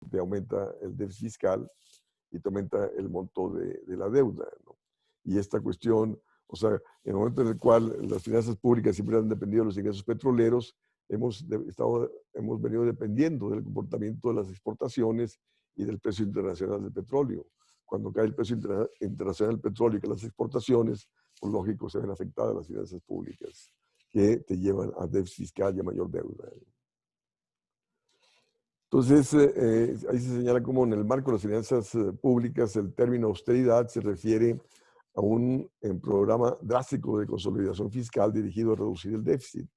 te aumenta el déficit fiscal y te aumenta el monto de la deuda, ¿no? Y esta cuestión, o sea, en el momento en el cual las finanzas públicas siempre han dependido de los ingresos petroleros, hemos venido dependiendo del comportamiento de las exportaciones y del precio internacional del petróleo. Cuando cae el precio internacional del petróleo y que las exportaciones, por lógico, se ven afectadas las finanzas públicas, que te llevan a déficit fiscal y a mayor deuda. Entonces, ahí se señala cómo en el marco de las finanzas públicas el término austeridad se refiere a un programa drástico de consolidación fiscal dirigido a reducir el déficit.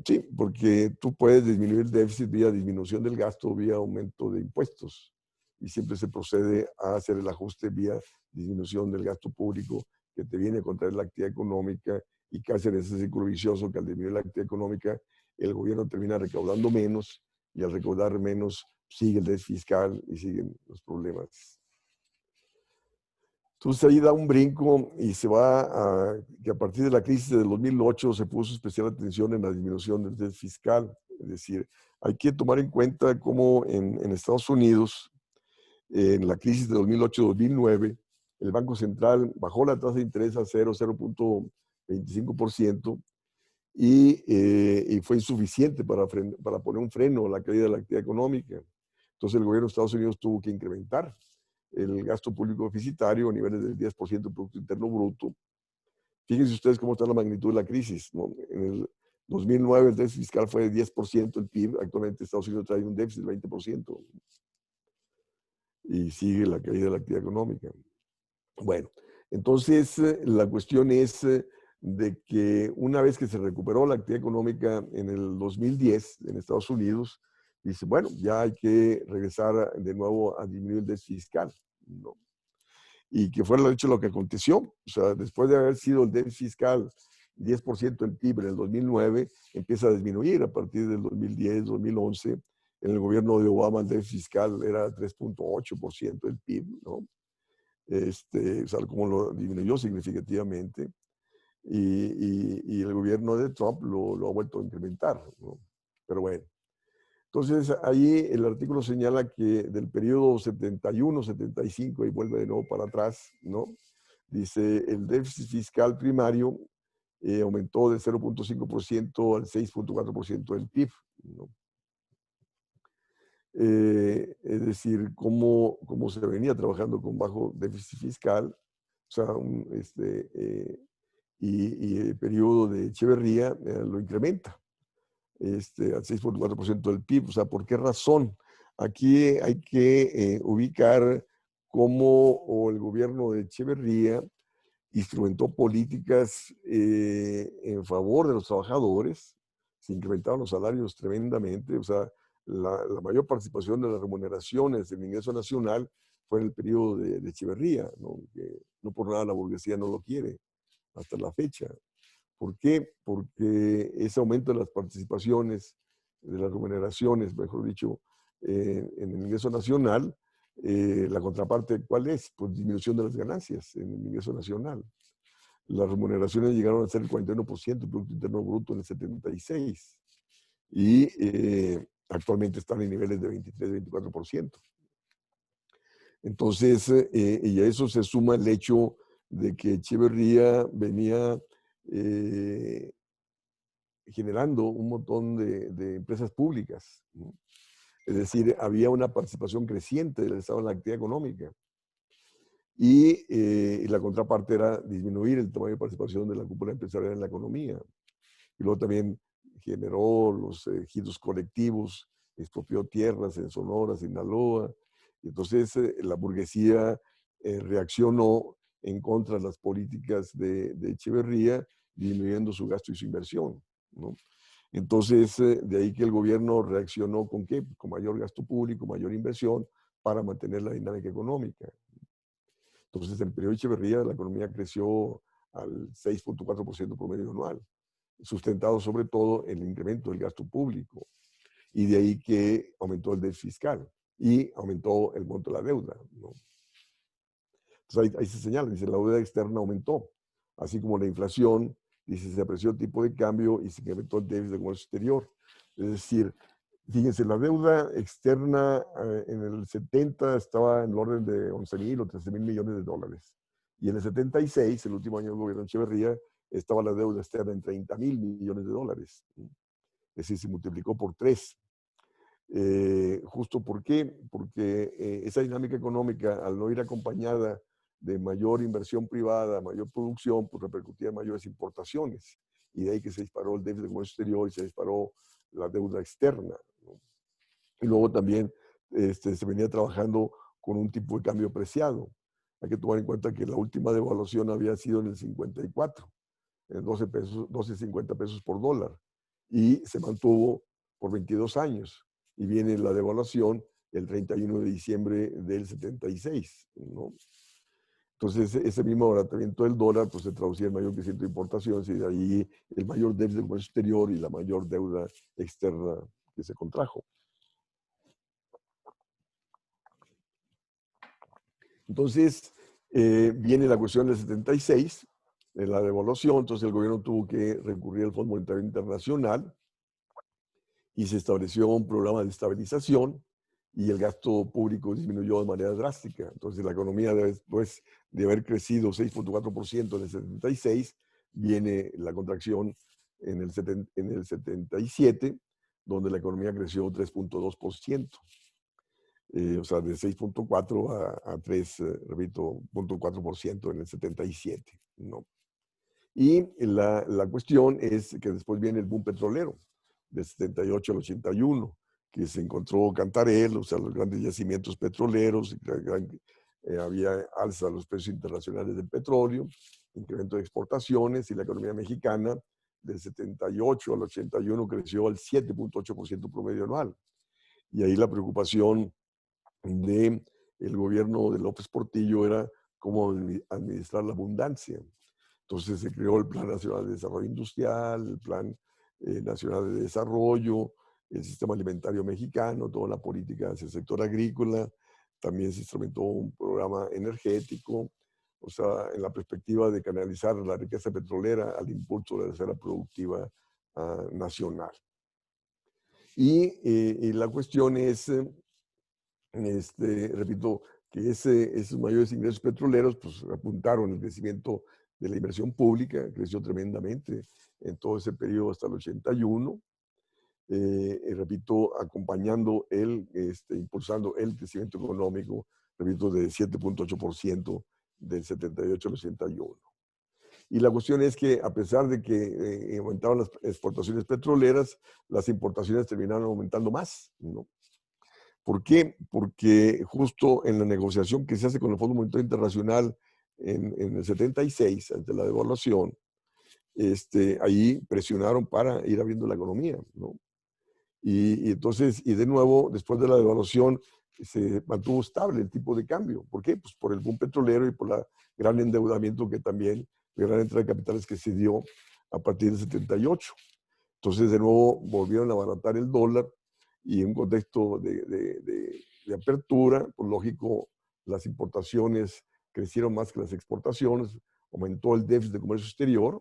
Sí, porque tú puedes disminuir el déficit vía disminución del gasto, vía aumento de impuestos. Y siempre se procede a hacer el ajuste vía disminución del gasto público que te viene a contraer la actividad económica y casi en ese círculo vicioso que al disminuir la actividad económica el gobierno termina recaudando menos y al recaudar menos sigue el déficit fiscal y siguen los problemas. Entonces ahí da un brinco y se va a que a partir de la crisis del 2008 se puso especial atención en la disminución del déficit fiscal. Es decir, hay que tomar en cuenta cómo en Estados Unidos, en la crisis de 2008-2009, el Banco Central bajó la tasa de interés a 0.25% y fue insuficiente para poner un freno a la caída de la actividad económica. Entonces el gobierno de Estados Unidos tuvo que incrementar el gasto público deficitario a niveles del 10% del Producto Interno Bruto. Fíjense ustedes cómo está la magnitud de la crisis, ¿no? En el 2009 el déficit fiscal fue de 10% del PIB, actualmente Estados Unidos trae un déficit del 20% y sigue la caída de la actividad económica. Bueno, entonces la cuestión es de que una vez que se recuperó la actividad económica en el 2010 en Estados Unidos, dice, bueno, ya hay que regresar de nuevo a disminuir el déficit fiscal, ¿no? Y que fuera de hecho lo que aconteció. O sea, después de haber sido el déficit fiscal 10% del PIB en el 2009, empieza a disminuir a partir del 2010, 2011. En el gobierno de Obama el déficit fiscal era 3.8% del PIB, ¿no? O sea, como lo disminuyó significativamente. Y el gobierno de Trump lo ha vuelto a incrementar, ¿no? Pero bueno. Entonces, ahí el artículo señala que del periodo 71-75, y vuelve de nuevo para atrás, ¿no? Dice, el déficit fiscal primario aumentó de 0.5% al 6.4% del PIB, ¿no? Es decir, cómo se venía trabajando con bajo déficit fiscal, o sea, y el periodo de Echeverría lo incrementa al 6.4% del PIB. O sea, ¿por qué razón? Aquí hay que ubicar cómo el gobierno de Echeverría instrumentó políticas en favor de los trabajadores, se incrementaron los salarios tremendamente, o sea, la mayor participación de las remuneraciones del ingreso nacional fue en el periodo de Echeverría, ¿no? Que no por nada la burguesía no lo quiere hasta la fecha. ¿Por qué? Porque ese aumento de las participaciones, de las remuneraciones, mejor dicho, en el ingreso nacional, la contraparte, ¿cuál es? Pues disminución de las ganancias en el ingreso nacional. Las remuneraciones llegaron a ser el 41% del Producto Interno Bruto en el 76 y actualmente están en niveles de 23-24%. Entonces, y a eso se suma el hecho de que Echeverría venía generando un montón de empresas públicas, ¿no? Es decir, había una participación creciente del Estado en la actividad económica. Y la contraparte era disminuir el tamaño de participación de la cúpula empresarial en la economía. Y luego también generó los ejidos colectivos, expropió tierras en Sonora, Sinaloa. Y entonces la burguesía reaccionó en contra de las políticas de Echeverría, disminuyendo su gasto y su inversión, ¿no? Entonces, de ahí que el gobierno reaccionó ¿con qué? Con mayor gasto público, mayor inversión para mantener la dinámica económica. Entonces, en el periodo de Echeverría, la economía creció al 6.4% promedio anual, sustentado sobre todo en el incremento del gasto público. Y de ahí que aumentó el déficit fiscal y aumentó el monto de la deuda, ¿no? Entonces, ahí se señala, dice, la deuda externa aumentó, así como la inflación, dice, se apreció el tipo de cambio y se incrementó el déficit de comercio exterior. Es decir, Fíjense, la deuda externa en el 70 estaba en el orden de 11,000 o 13,000 millones de dólares. Y en el 76, el último año del gobierno de Echeverría, estaba la deuda externa en 30,000 millones de dólares. Es decir, se multiplicó por 3. ¿Justo por qué? Porque esa dinámica económica, al no ir acompañada de mayor inversión privada, mayor producción, pues repercutía en mayores importaciones. Y de ahí que se disparó el déficit de comercio exterior y se disparó la deuda externa, ¿no? Y luego también se venía trabajando con un tipo de cambio apreciado. Hay que tomar en cuenta que la última devaluación había sido en el 54, en 12 pesos, 12.50 pesos por dólar, y se mantuvo por 22 años. Y viene la devaluación el 31 de diciembre del 76, ¿no? Entonces, ese mismo abaratamiento del dólar pues, se traducía en mayor crecimiento de importaciones y de ahí el mayor déficit de comercio exterior y la mayor deuda externa que se contrajo. Entonces, viene la cuestión del 76, de la devaluación, entonces el gobierno tuvo que recurrir al Fondo Monetario Internacional y se estableció un programa de estabilización y el gasto público disminuyó de manera drástica. Entonces, la economía, después de haber crecido 6.4% en el 76, viene la contracción en el 77, donde la economía creció 3.2%. O sea, de 6.4 a 3, repito, 0.4% en el 77, ¿no? Y la cuestión es que después viene el boom petrolero, del 78 al 81, que se encontró Cantarell, o sea, los grandes yacimientos petroleros, había alza de los precios internacionales del petróleo, incremento de exportaciones y la economía mexicana del 78 al 81 creció al 7.8% promedio anual. Y ahí la preocupación del gobierno de López Portillo era cómo administrar la abundancia. Entonces se creó el Plan Nacional de Desarrollo Industrial, el Plan Nacional de Desarrollo, el Sistema Alimentario Mexicano, toda la política hacia el sector agrícola, también se instrumentó un programa energético, o sea, en la perspectiva de canalizar la riqueza petrolera al impulso de la esfera productiva nacional. Y la cuestión es, repito, que esos mayores ingresos petroleros pues, apuntaron el crecimiento de la inversión pública, creció tremendamente en todo ese periodo hasta el 81, repito, acompañando impulsando el crecimiento económico, repito, de 7.8% del 78 al 81. Y la cuestión es que a pesar de que aumentaban las exportaciones petroleras, las importaciones terminaron aumentando más, ¿no? ¿Por qué? Porque justo en la negociación que se hace con el Fondo Monetario Internacional en el 76, ante la devaluación, ahí presionaron para ir abriendo la economía, ¿no? Y entonces, y de nuevo, después de la devaluación, se mantuvo estable el tipo de cambio. ¿Por qué? Pues por el boom petrolero y por el gran endeudamiento que también, la gran entrada de capitales que se dio a partir del 78. Entonces, de nuevo, volvieron a abaratar el dólar y en un contexto de apertura, pues lógico, las importaciones crecieron más que las exportaciones, aumentó el déficit de comercio exterior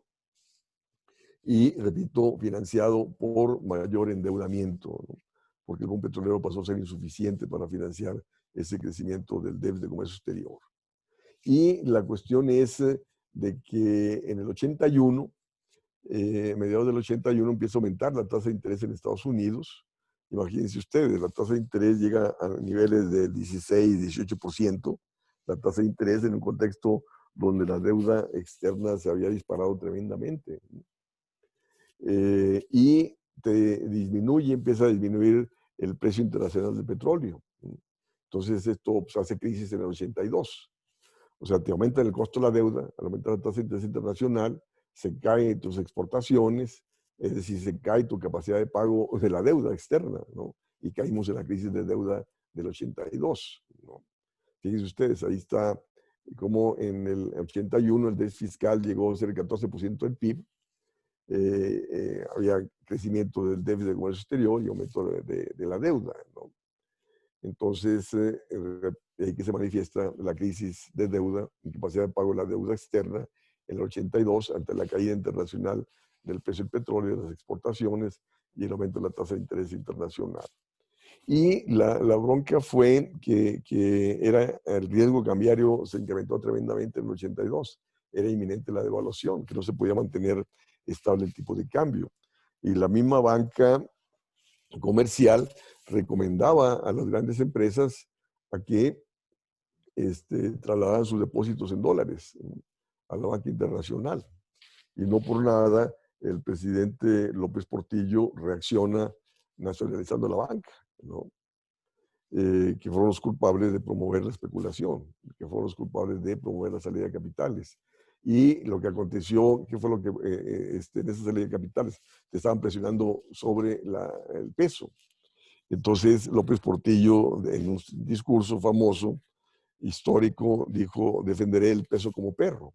y, repito, financiado por mayor endeudamiento, ¿no? Porque el boom petrolero pasó a ser insuficiente para financiar ese crecimiento del déficit de comercio exterior. Y la cuestión es de que en el 81, mediados del 81 empieza a aumentar la tasa de interés en Estados Unidos. Imagínense ustedes, la tasa de interés llega a niveles del 16, 18%, la tasa de interés en un contexto donde la deuda externa se había disparado tremendamente. Y empieza a disminuir el precio internacional del petróleo. Entonces esto pues, hace crisis en el 82. O sea, te aumenta el costo de la deuda, al aumentar la tasa de interés internacional, se caen tus exportaciones, es decir, se cae tu capacidad de pago de la deuda externa, ¿no? Y caímos en la crisis de deuda del 82, ¿no? Fíjense ustedes, ahí está como en el 81 el déficit fiscal llegó a ser el 14% del PIB, había crecimiento del déficit de comercio exterior y aumento de la deuda, ¿no? Entonces, ahí que se manifiesta la crisis de deuda, incapacidad de pago de la deuda externa en el 82 ante la caída internacional del precio del petróleo, de las exportaciones, y el aumento de la tasa de interés internacional. Y la bronca fue que el riesgo cambiario se incrementó tremendamente en el 82. Era inminente la devaluación, que no se podía mantener estable el tipo de cambio. Y la misma banca comercial recomendaba a las grandes empresas a que trasladaran sus depósitos en dólares a la banca internacional. Y no por nada el presidente López Portillo reacciona nacionalizando la banca, ¿no? Que fueron los culpables de promover la especulación, que fueron los culpables de promover la salida de capitales. Y lo que aconteció, ¿qué fue lo que en esa salida de capitales? Te estaban presionando sobre el peso. Entonces López Portillo, en un discurso famoso, histórico, dijo, defenderé el peso como perro.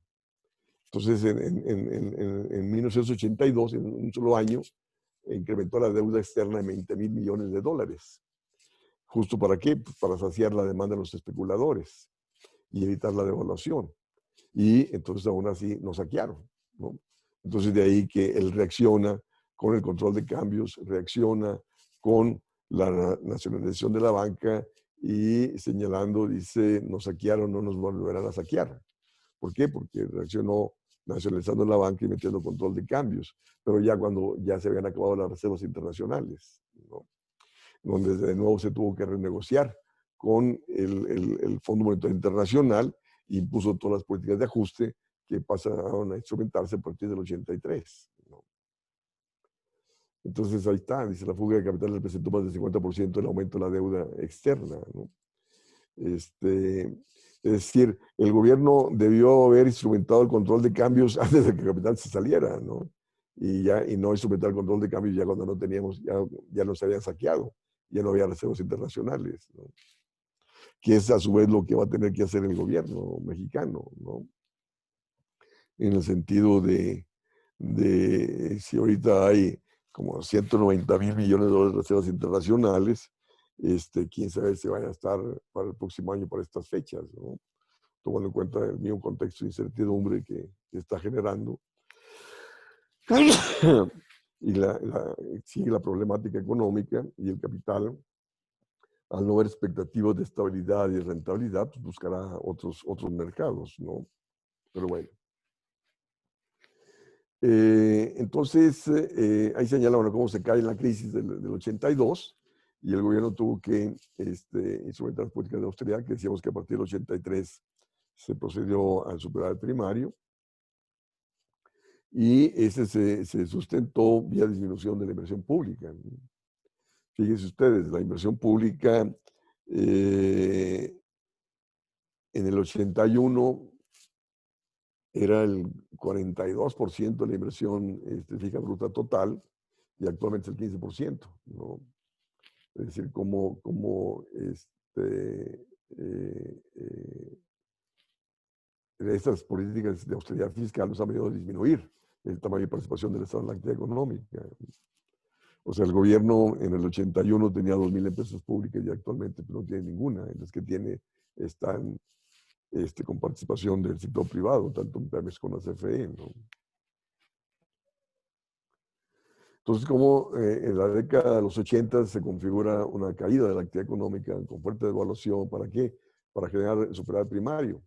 Entonces, en 1982, en un solo año, incrementó la deuda externa en 20,000 millones de dólares. ¿Justo para qué? Pues para saciar la demanda de los especuladores y evitar la devaluación. Y entonces aún así nos saquearon, ¿no? Entonces de ahí que él reacciona con el control de cambios, reacciona con la nacionalización de la banca y señalando, dice, nos saquearon, no nos volverán a saquear. ¿Por qué? Porque reaccionó nacionalizando la banca y metiendo control de cambios, pero ya cuando ya se habían acabado las reservas internacionales, ¿no? Donde de nuevo se tuvo que renegociar con el Fondo Monetario Internacional e impuso todas las políticas de ajuste que pasaron a instrumentarse a partir del 83, ¿no? Entonces ahí está, dice, la fuga de capital representó más del 50% del aumento de la deuda externa, ¿no? Es decir, el gobierno debió haber instrumentado el control de cambios antes de que el capital se saliera, ¿no? Y no instrumentar el control de cambios ya cuando no teníamos, ya nos habían saqueado, ya no había reservas internacionales, ¿no? Que es a su vez lo que va a tener que hacer el gobierno mexicano, ¿no? En el sentido de si ahorita hay como 190,000 millones de dólares de reservas internacionales, quién sabe si van a estar para el próximo año para estas fechas, ¿no? Tomando en cuenta el mismo contexto de incertidumbre que está generando. Y sigue la problemática económica y el capital, al no ver expectativas de estabilidad y rentabilidad, pues buscará otros mercados, ¿no? Pero bueno. Entonces, ahí señala, bueno, cómo se cae en la crisis del 82 y el gobierno tuvo que instrumentar las políticas de austeridad, que decíamos que a partir del 83 se procedió al superávit primario y ese se sustentó vía disminución de la inversión pública. Fíjense ustedes, la inversión pública en el 81 era el 42% de la inversión fija bruta total y actualmente es el 15%, ¿no? Es decir, como estas políticas de austeridad fiscal nos han venido a disminuir el tamaño de participación del Estado en la actividad económica. O sea, el gobierno en el 81 tenía 2,000 empresas públicas y actualmente no tiene ninguna. Las que tiene están con participación del sector privado, tanto en Pemex como en la CFE, ¿no? Entonces, como en la década de los 80 se configura una caída de la actividad económica con fuerte devaluación, ¿para qué? Para generar superávit primario.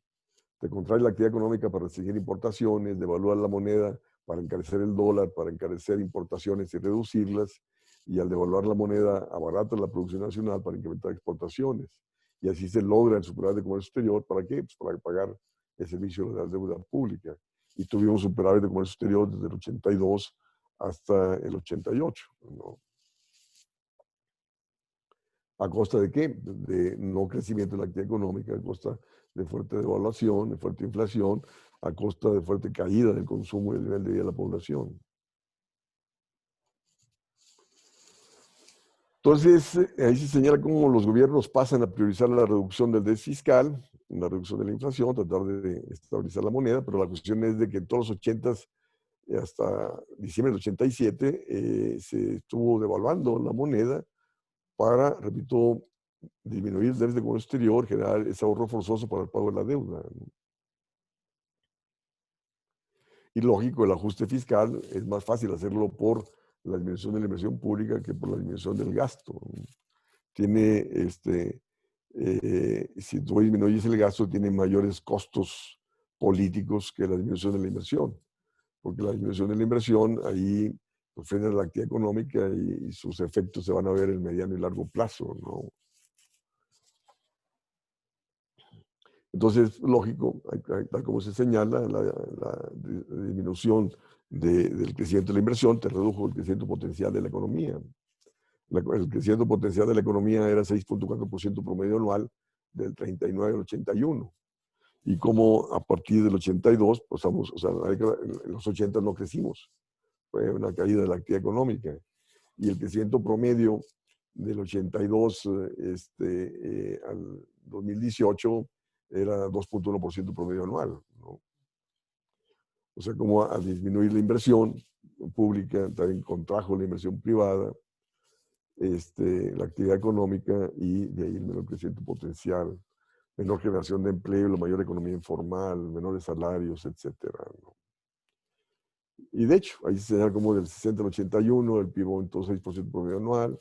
Te contrae la actividad económica para restringir importaciones, devaluar la moneda para encarecer el dólar, para encarecer importaciones y reducirlas, y al devaluar la moneda abarata la producción nacional para incrementar exportaciones. Y así se logra el superávit de comercio exterior. ¿Para qué? Pues para pagar el servicio de la deuda pública. Y tuvimos superávit de comercio exterior desde el 82 hasta el 88, ¿no? ¿A costa de qué? De no crecimiento de la actividad económica, a costa de fuerte devaluación, de fuerte inflación, a costa de fuerte caída del consumo y del nivel de vida de la población. Entonces, ahí se señala cómo los gobiernos pasan a priorizar la reducción del déficit fiscal, la reducción de la inflación, tratar de estabilizar la moneda, pero la cuestión es de que en todos los 80s hasta diciembre del 87 se estuvo devaluando la moneda para, repito, disminuir el déficit de comercio exterior, generar ese ahorro forzoso para el pago de la deuda, ¿no? Y lógico, el ajuste fiscal es más fácil hacerlo por la disminución de la inversión pública que por la disminución del gasto. Tiene, si tú disminuyes el gasto, tiene mayores costos políticos que la disminución de la inversión, porque la disminución de la inversión ahí pues, frena la actividad económica y sus efectos se van a ver en mediano y largo plazo, ¿no? Entonces, lógico, tal como se señala, la disminución del crecimiento de la inversión te redujo el crecimiento potencial de la economía. El crecimiento potencial de la economía era 6.4% promedio anual del 39 al 81. Y como a partir del 82, pasamos, o sea, en los 80 no crecimos, fue una caída de la actividad económica. Y el crecimiento promedio del 82 al 2018 era 2.1% promedio anual, ¿no? O sea, como al disminuir la inversión pública, también contrajo la inversión privada, la actividad económica y de ahí el menor crecimiento potencial, menor generación de empleo, la mayor economía informal, menores salarios, etcétera, ¿no? Y de hecho, ahí se da como del 60 al 81, el PIB aumentó 6% promedio anual,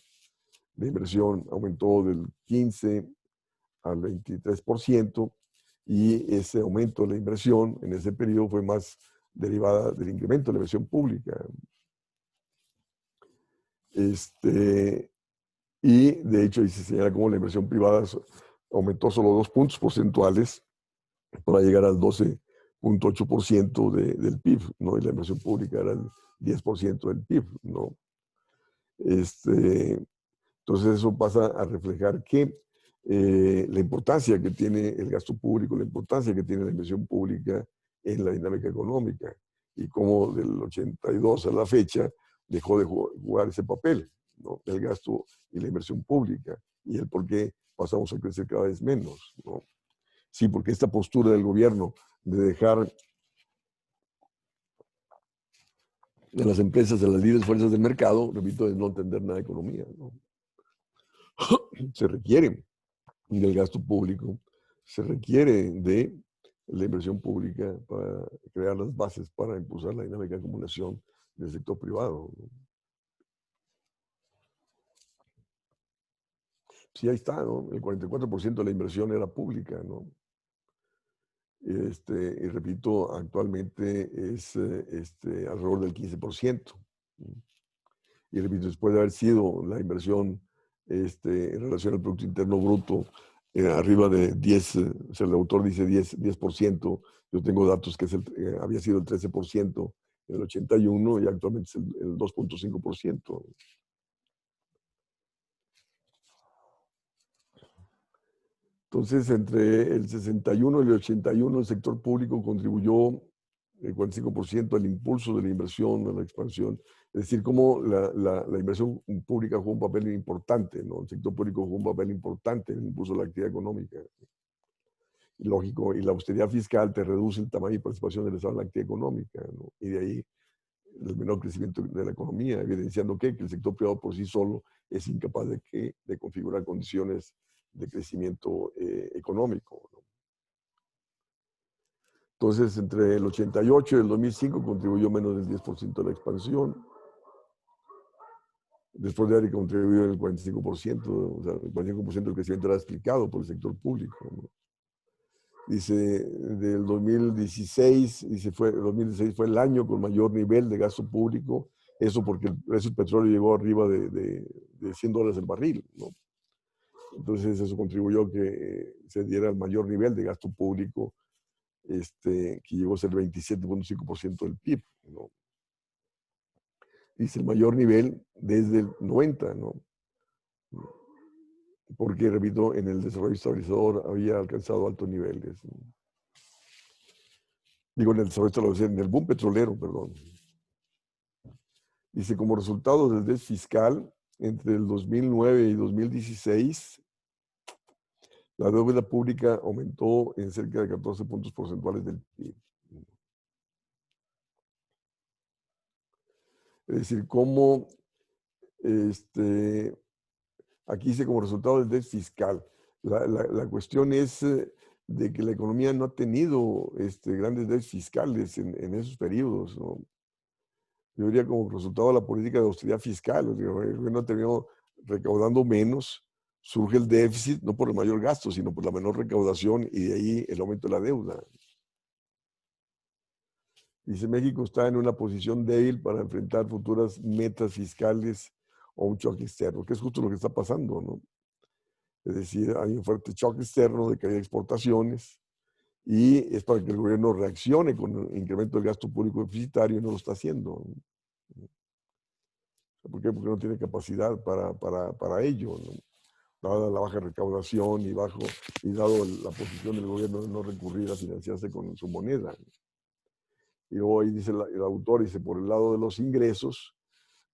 la inversión aumentó del 15 al 23%, y ese aumento de la inversión en ese periodo fue más derivada del incremento de la inversión pública. Y de hecho, ahí se señala como la inversión privada aumentó solo 2 puntos porcentuales para llegar al 12.8% del PIB, ¿no? Y la inversión pública era el 10% del PIB, ¿no? Entonces eso pasa a reflejar que la importancia que tiene el gasto público, la importancia que tiene la inversión pública en la dinámica económica, y cómo del 82 a la fecha dejó de jugar ese papel, ¿no? El gasto y la inversión pública, y el por qué pasamos a crecer cada vez menos, ¿no? Sí, porque esta postura del gobierno de dejar a las empresas, a las libres fuerzas del mercado, repito, es no entender nada de economía, ¿no? Se requiere del gasto público, se requiere de la inversión pública para crear las bases para impulsar la dinámica de acumulación del sector privado, ¿no? Sí, ahí está, ¿no? El 44% de la inversión era pública, ¿no? Y repito, actualmente es alrededor del 15%. Y repito, después de haber sido la inversión en relación al Producto Interno Bruto arriba de 10, o sea, el autor dice 10%, yo tengo datos que había sido el 13% en el 81 y actualmente es el 2.5%. Entonces, entre el 61 y el 81, el sector público contribuyó el 45% al impulso de la inversión, a la expansión. Es decir, cómo la inversión pública jugó un papel importante, ¿no? El sector público jugó un papel importante en el impulso de la actividad económica. Y lógico, y la austeridad fiscal te reduce el tamaño y participación del Estado en la actividad económica, ¿no? Y de ahí el menor crecimiento de la economía, evidenciando que el sector privado por sí solo es incapaz de configurar condiciones de crecimiento económico, ¿no? Entonces, entre el 88 y el 2005 contribuyó menos del 10% de la expansión. Después de haber contribuido el 45%, o sea, el 45% del crecimiento era explicado por el sector público, ¿no? Dice, del 2016, el 2016 fue el año con mayor nivel de gasto público, eso porque el precio del petróleo llegó arriba de $100 el barril, ¿no? Entonces eso contribuyó a que se diera el mayor nivel de gasto público, que llegó a ser el 27.5% del PIB, ¿no? Dice el mayor nivel desde el 90, ¿no? Porque, repito, en el desarrollo estabilizador había alcanzado altos niveles, ¿no? Digo, en el desarrollo estabilizador, en el boom petrolero, perdón. Dice, como resultado del déficit fiscal, entre el 2009 y 2016, la deuda pública aumentó en cerca de 14 puntos porcentuales del PIB. Es decir, cómo aquí dice como resultado del déficit fiscal. La cuestión es de que la economía no ha tenido grandes déficits fiscales en esos periodos, ¿no? yo diría como resultado de la política de austeridad fiscal. El gobierno terminó recaudando menos, surge el déficit, no por el mayor gasto, sino por la menor recaudación y de ahí el aumento de la deuda. Dice, México está en una posición débil para enfrentar futuras metas fiscales o un choque externo, que es justo lo que está pasando, ¿no? Es decir, hay un fuerte choque externo de caída de exportaciones y es para que el gobierno reaccione con el incremento del gasto público deficitario y no lo está haciendo, ¿no? ¿Por qué? Porque no tiene capacidad para ello, ¿no? Dada la baja recaudación y dado la posición del gobierno de no recurrir a financiarse con su moneda. Y hoy dice el autor, dice, por el lado de los ingresos,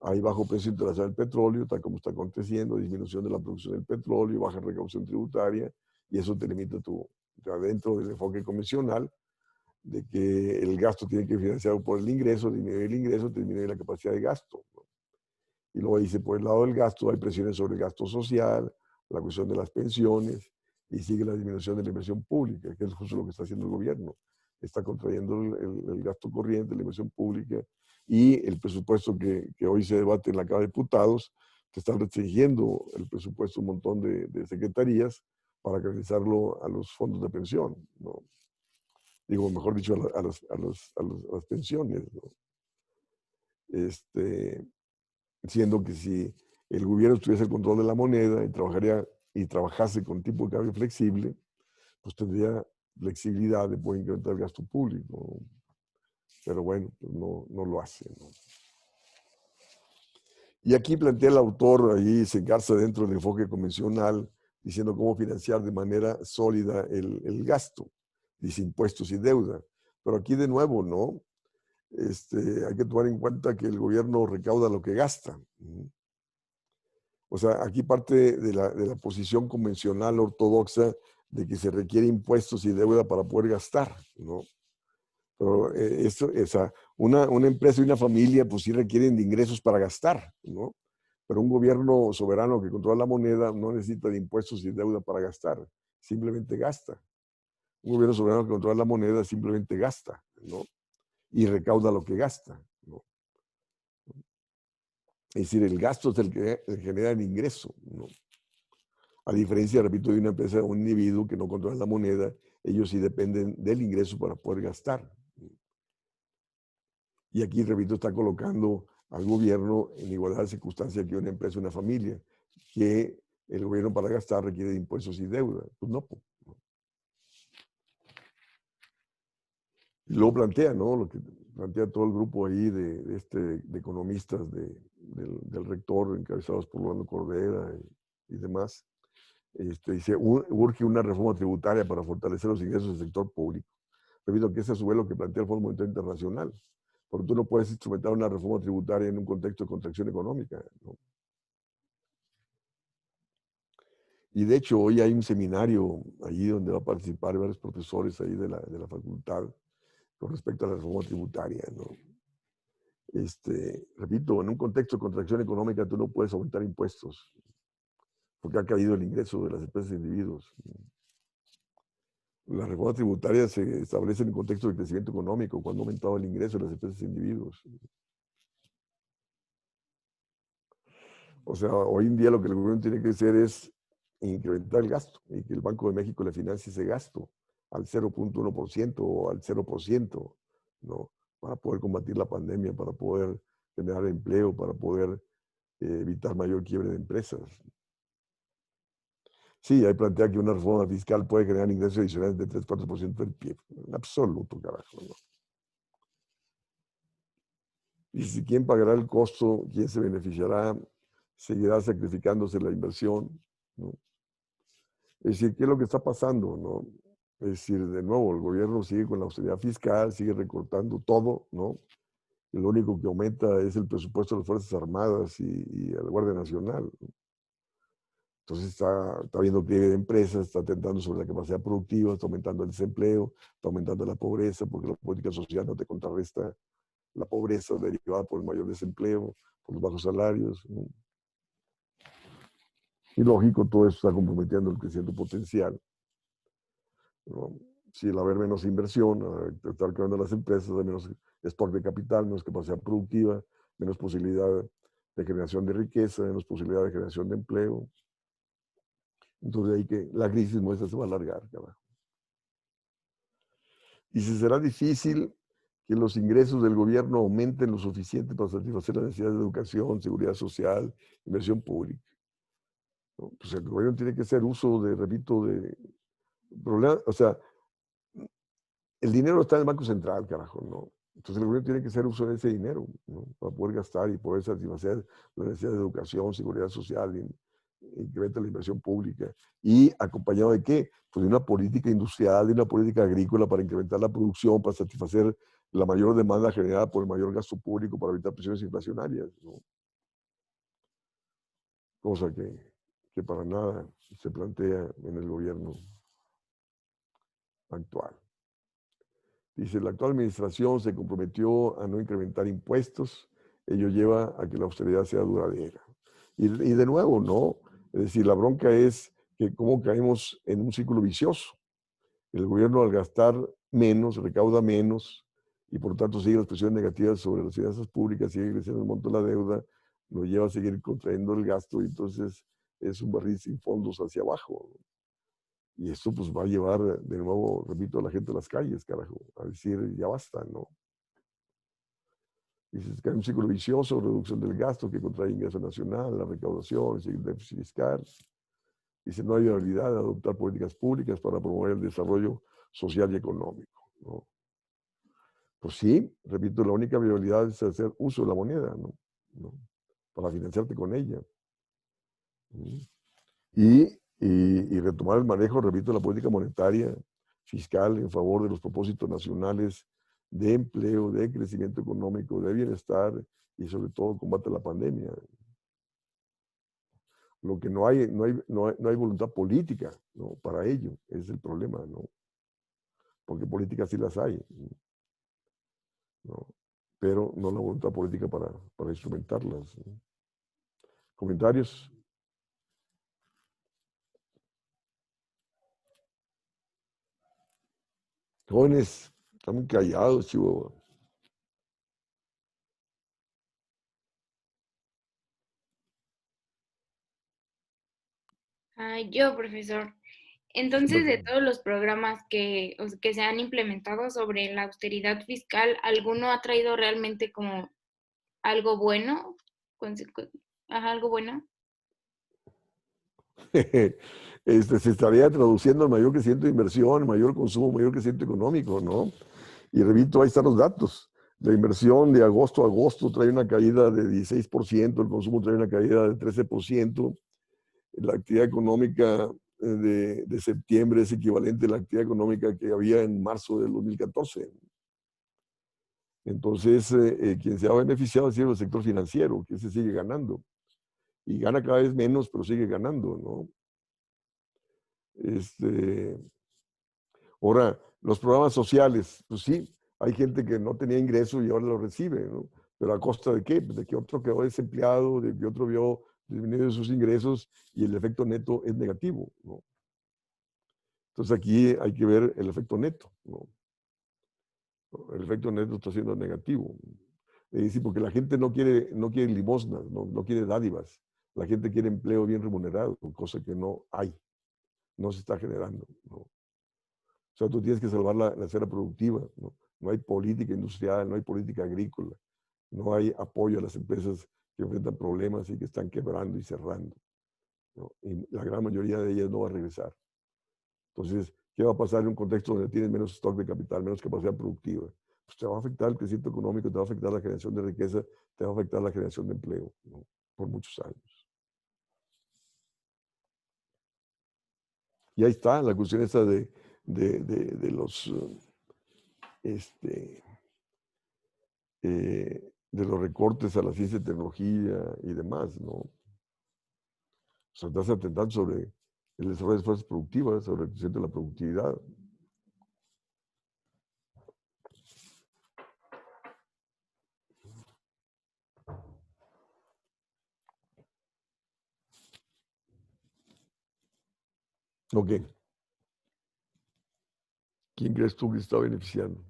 hay bajo precio internacional del petróleo, tal como está aconteciendo, disminución de la producción del petróleo, baja recaudación tributaria, y eso te limita dentro del enfoque convencional de que el gasto tiene que financiar por el ingreso, disminuir el ingreso, disminuir la capacidad de gasto, ¿no? Y luego dice, por el lado del gasto hay presiones sobre el gasto social, la cuestión de las pensiones, y sigue la disminución de la inversión pública, que es justo lo que está haciendo el gobierno. Está contrayendo el gasto corriente, la inversión pública, y el presupuesto que hoy se debate en la Cámara de Diputados, que están restringiendo el presupuesto un montón de secretarías para canalizarlo a los fondos de pensión, ¿no? Digo, mejor dicho, a las pensiones, ¿no? Siendo que si el gobierno tuviese el control de la moneda y trabajase con tipo de cambio flexible, pues tendría flexibilidad de poder incrementar el gasto público. Pero bueno, pues no lo hace, ¿no? Y aquí plantea el autor, ahí se engarza dentro del enfoque convencional, diciendo cómo financiar de manera sólida el gasto, dice impuestos y deuda. Pero aquí de nuevo, ¿no? Hay que tomar en cuenta que el gobierno recauda lo que gasta. O sea, aquí parte de la posición convencional ortodoxa de que se requiere impuestos y deuda para poder gastar, ¿no? Pero una empresa y una familia pues sí requieren de ingresos para gastar, ¿no? Pero un gobierno soberano que controla la moneda no necesita de impuestos y deuda para gastar, simplemente gasta. Un gobierno soberano que controla la moneda simplemente gasta, ¿no? Y recauda lo que gasta, ¿no? Es decir, el gasto es el que genera el ingreso, ¿no? A diferencia, repito, de una empresa o un individuo que no controla la moneda, ellos sí dependen del ingreso para poder gastar. Y aquí, repito, está colocando al gobierno en igualdad de circunstancias que una empresa o una familia, que el gobierno para gastar requiere de impuestos y deuda. Pues no. Y luego plantea, ¿no? Lo que plantea todo el grupo ahí de economistas del rector, encabezados por Orlando Cordera y demás. Dice, urge una reforma tributaria para fortalecer los ingresos del sector público. Repito que ese es a su vez lo que plantea el Fondo Monetario Internacional. Porque tú no puedes instrumentar una reforma tributaria en un contexto de contracción económica, ¿no? Y de hecho, hoy hay un seminario allí donde va a participar varios profesores ahí de la facultad con respecto a la reforma tributaria, ¿no? Repito, en un contexto de contracción económica tú no puedes aumentar impuestos porque ha caído el ingreso de las empresas e individuos. La reforma tributaria se establece en el contexto de crecimiento económico, cuando ha aumentado el ingreso de las empresas e individuos. O sea, hoy en día lo que el gobierno tiene que hacer es incrementar el gasto y que el Banco de México le financie ese gasto al 0.1% o al 0%, ¿no? Para poder combatir la pandemia, para poder generar empleo, para poder evitar mayor quiebre de empresas. Sí, ahí plantea que una reforma fiscal puede generar ingresos adicionales de 3-4% del PIB. En absoluto, carajo, ¿no? Y si quién pagará el costo, quién se beneficiará, seguirá sacrificándose la inversión, ¿no? Es decir, ¿qué es lo que está pasando, no? Es decir, de nuevo, el gobierno sigue con la austeridad fiscal, sigue recortando todo, ¿no? Y lo único que aumenta es el presupuesto de las Fuerzas Armadas y a la Guardia Nacional. Entonces está viendo que de empresas, está atentando sobre la capacidad productiva, está aumentando el desempleo, está aumentando la pobreza, porque la política social no te contrarresta la pobreza derivada por el mayor desempleo, por los bajos salarios, ¿no? Y lógico, todo eso está comprometiendo el crecimiento potencial, ¿no? si al haber menos inversión, estar creando las empresas, hay menos stock de capital, menos capacidad productiva, menos posibilidad de generación de riqueza, menos posibilidad de generación de empleo. Entonces ahí que la crisis nuestra se va a alargar, carajo. Y si será difícil que los ingresos del gobierno aumenten lo suficiente para satisfacer las necesidades de educación, seguridad social, inversión pública, ¿no? Pues el gobierno tiene que hacer uso de, repito, de problemas, o sea, el dinero está en el Banco Central, carajo, ¿no? Entonces el gobierno tiene que hacer uso de ese dinero, ¿no? Para poder gastar y poder satisfacer las necesidades de educación, seguridad social, incrementa la inversión pública. ¿Y acompañado de qué? Pues de una política industrial, de una política agrícola para incrementar la producción, para satisfacer la mayor demanda generada por el mayor gasto público para evitar presiones inflacionarias, ¿no? Cosa que para nada se plantea en el gobierno actual. Dice, la actual administración se comprometió a no incrementar impuestos, ello lleva a que la austeridad sea duradera. Y de nuevo, ¿no? Es decir, la bronca es que cómo caemos en un círculo vicioso. El gobierno al gastar menos, recauda menos, y por tanto sigue las presiones negativas sobre las finanzas públicas, sigue creciendo el monto de la deuda, lo lleva a seguir contrayendo el gasto, y entonces es un barril sin fondos hacia abajo, ¿no? Y esto pues va a llevar de nuevo, repito, a la gente a las calles, carajo, a decir ya basta, ¿no? Y se cae un ciclo vicioso, reducción del gasto que contrae ingreso nacional, la recaudación, el déficit fiscal. Dice, no hay viabilidad de adoptar políticas públicas para promover el desarrollo social y económico, ¿no? Pues sí, repito, la única viabilidad es hacer uso de la moneda, ¿no? ¿No? Para financiarte con ella. ¿Mm? Y retomar el manejo, repito, de la política monetaria, fiscal en favor de los propósitos nacionales de empleo, de crecimiento económico, de bienestar y sobre todo combate a la pandemia. Lo que no hay voluntad política, ¿no? Para ello, ese es el problema, ¿no? Porque políticas sí las hay, ¿no? Pero no la voluntad política para instrumentarlas, ¿no? ¿Comentarios? Jóvenes, están callados, Chihuahua. Yo, profesor. ¿Qué Entonces, de pasó? todos los programas que se han implementado sobre la austeridad fiscal, ¿alguno ha traído realmente como algo bueno? Ajá, algo bueno. Se estaría traduciendo en mayor crecimiento de inversión, mayor consumo, mayor crecimiento económico, ¿no? Y repito, ahí están los datos. La inversión de agosto a agosto trae una caída de 16%, el consumo trae una caída de 13%, la actividad económica de septiembre es equivalente a la actividad económica que había en marzo del 2014. Entonces, quien se ha beneficiado ha sido el sector financiero, que se sigue ganando. Y gana cada vez menos, pero sigue ganando, ¿no? Este, Ahora, los programas sociales, pues sí, hay gente que no tenía ingreso y ahora lo recibe, ¿no? Pero ¿a costa de qué? Pues de que otro quedó desempleado, de que otro vio disminuidos sus ingresos y el efecto neto es negativo, ¿no? Entonces aquí hay que ver el efecto neto, ¿no? El efecto neto está siendo negativo. Es decir, porque la gente no quiere limosnas, no quiere dádivas. La gente quiere empleo bien remunerado, cosa que no hay, no se está generando, ¿no? O sea, tú tienes que salvar la esfera productiva, ¿no? No hay política industrial, no hay política agrícola, no hay apoyo a las empresas que enfrentan problemas y que están quebrando y cerrando, ¿no? Y la gran mayoría de ellas no va a regresar. Entonces, ¿qué va a pasar en un contexto donde tienes menos stock de capital, menos capacidad productiva? Pues te va a afectar el crecimiento económico, te va a afectar la generación de riqueza, te va a afectar la generación de empleo, ¿no? Por muchos años. Y ahí está la cuestión esta de los este, de los recortes a la ciencia y tecnología y demás, ¿no? O sea, estás atentando sobre el desarrollo de fuerzas productivas, sobre el crecimiento de la productividad. Ok. ¿Quién crees tú que se está beneficiando?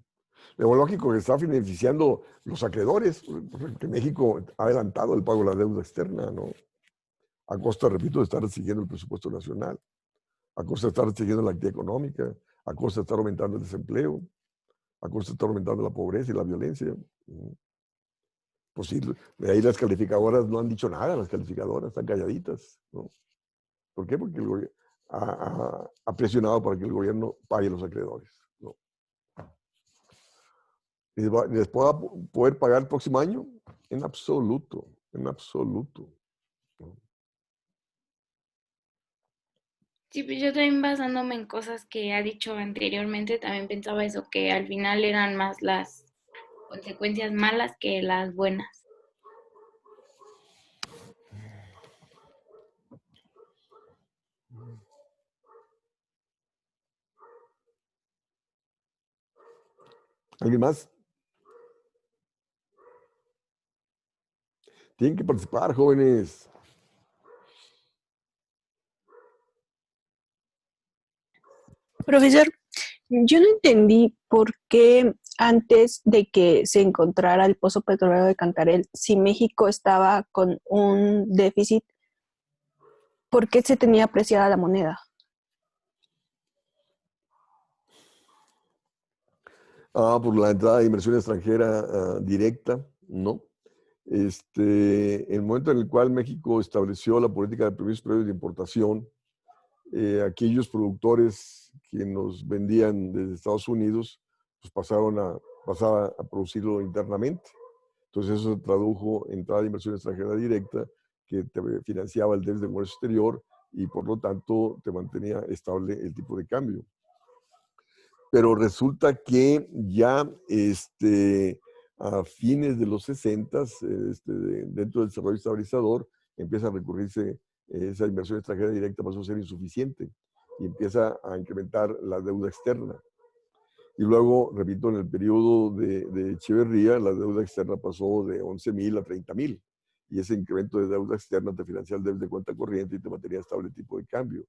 Lo lógico que está beneficiando los acreedores, porque México ha adelantado el pago de la deuda externa, ¿no? A costa, repito, de estar siguiendo el presupuesto nacional, a costa de estar siguiendo la actividad económica, a costa de estar aumentando el desempleo, a costa de estar aumentando la pobreza y la violencia. Pues sí, de ahí las calificadoras no han dicho nada, las calificadoras están calladitas, ¿no? ¿Por qué? Porque el gobierno ha presionado para que el gobierno pague los acreedores, ¿no? ¿Y les pueda poder pagar el próximo año? En absoluto, en absoluto, ¿no? Sí, pues yo también basándome en cosas que ha dicho anteriormente, también pensaba eso, que al final eran más las consecuencias malas que las buenas. ¿Alguien más? Tienen que participar, jóvenes. Profesor, yo no entendí por qué antes de que se encontrara el pozo petrolero de Cantarell, si México estaba con un déficit, ¿por qué se tenía apreciada la moneda? Por la entrada de inversión extranjera directa, ¿no? El momento en el cual México estableció la política de permisos previos de importación, aquellos productores que nos vendían desde Estados Unidos, pues pasaron a pasar a producirlo internamente. Entonces eso tradujo entrada de inversión extranjera directa que te financiaba el déficit de comercio exterior y por lo tanto te mantenía estable el tipo de cambio. Pero resulta que ya a fines de los 60, dentro del desarrollo estabilizador, empieza a recurrirse esa inversión extranjera directa, pasó a ser insuficiente y empieza a incrementar la deuda externa. Y luego, repito, en el periodo de Echeverría, la deuda externa pasó de 11,000 a 30,000. Y ese incremento de deuda externa te financia el déficit de cuenta corriente y te mantenía estable el tipo de cambio.